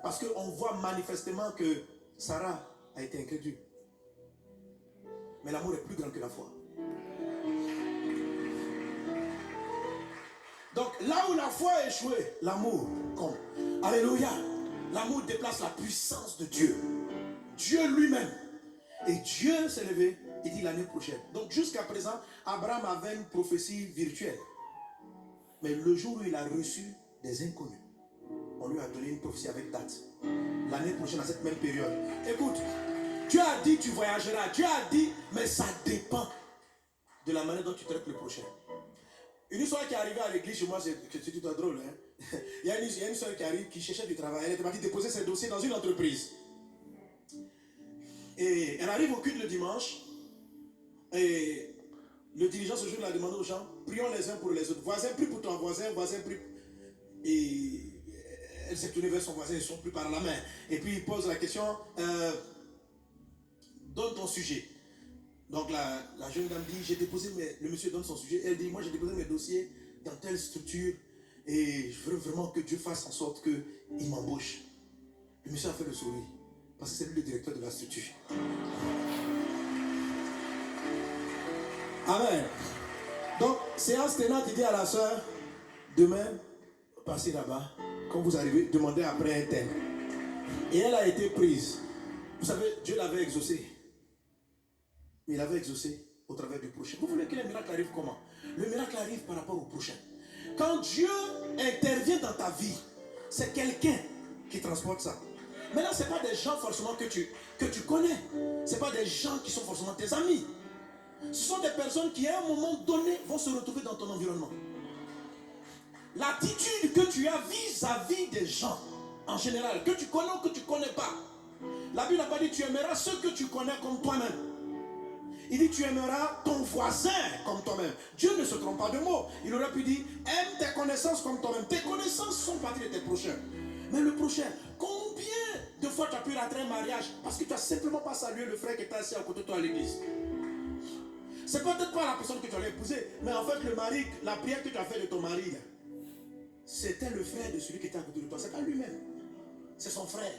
Parce qu'on voit manifestement que Sarah a été incrédule. Mais l'amour est plus grand que la foi. Donc là où la foi a échoué, l'amour compte. Alléluia. L'amour déplace la puissance de Dieu. Dieu lui-même. Et Dieu s'est levé et dit l'année prochaine. Donc jusqu'à présent, Abraham avait une prophétie virtuelle. Mais le jour où il a reçu des inconnus, on lui a donné une prophétie avec date. L'année prochaine, à cette même période. Écoute, Dieu a dit tu voyageras. Dieu a dit, mais ça dépend de la manière dont tu traites le prochain. Une histoire qui est arrivée à l'église chez moi, c'est tout drôle. Hein? Il y a une histoire qui arrive, qui cherchait du travail. Elle était partie déposer ses dossiers dans une entreprise. Et elle arrive au culte le dimanche. Et le dirigeant ce jour-là a demandé aux gens, prions les uns pour les autres. Voisin, prie pour ton voisin, voisin, prie. Et elle s'est tournée vers son voisin, ils ne sont plus par la main. Et puis il pose la question, donne ton sujet. Donc la jeune dame dit, j'ai déposé le monsieur donne son sujet. Elle dit, moi j'ai déposé mes dossiers dans telle structure et je veux vraiment que Dieu fasse en sorte qu'il m'embauche. Le monsieur a fait le sourire parce que c'est lui le directeur de la structure. Amen. Donc, séance tenante, il dit à la soeur, demain, passez là-bas. Quand vous arrivez, demandez après un thème. Et elle a été prise. Vous savez, Dieu l'avait exaucé. Mais il avait exaucé au travers du prochain. Vous voulez que le miracle arrive comment? Le miracle arrive par rapport au prochain. Quand Dieu intervient dans ta vie, c'est quelqu'un qui transporte ça. Maintenant, ce n'est pas des gens forcément que tu connais. Ce n'est pas des gens qui sont forcément tes amis. Ce sont des personnes qui, à un moment donné, vont se retrouver dans ton environnement. L'attitude que tu as vis-à-vis des gens, en général, que tu connais ou que tu ne connais pas. La Bible n'a pas dit tu aimeras ceux que tu connais comme toi-même. Il dit tu aimeras ton voisin comme toi-même. Dieu ne se trompe pas de mots. Il aurait pu dire aime tes connaissances comme toi-même. Tes connaissances sont parties de tes prochains. Mais le prochain, combien de fois tu as pu rentrer un mariage parce que tu n'as simplement pas salué le frère qui était assis à côté de toi à l'église? C'est peut-être pas la personne que tu allais épouser, mais en fait le mari, la prière que tu as fait de ton mari, c'était le frère de celui qui était à côté de toi. C'est pas lui-même, c'est son frère.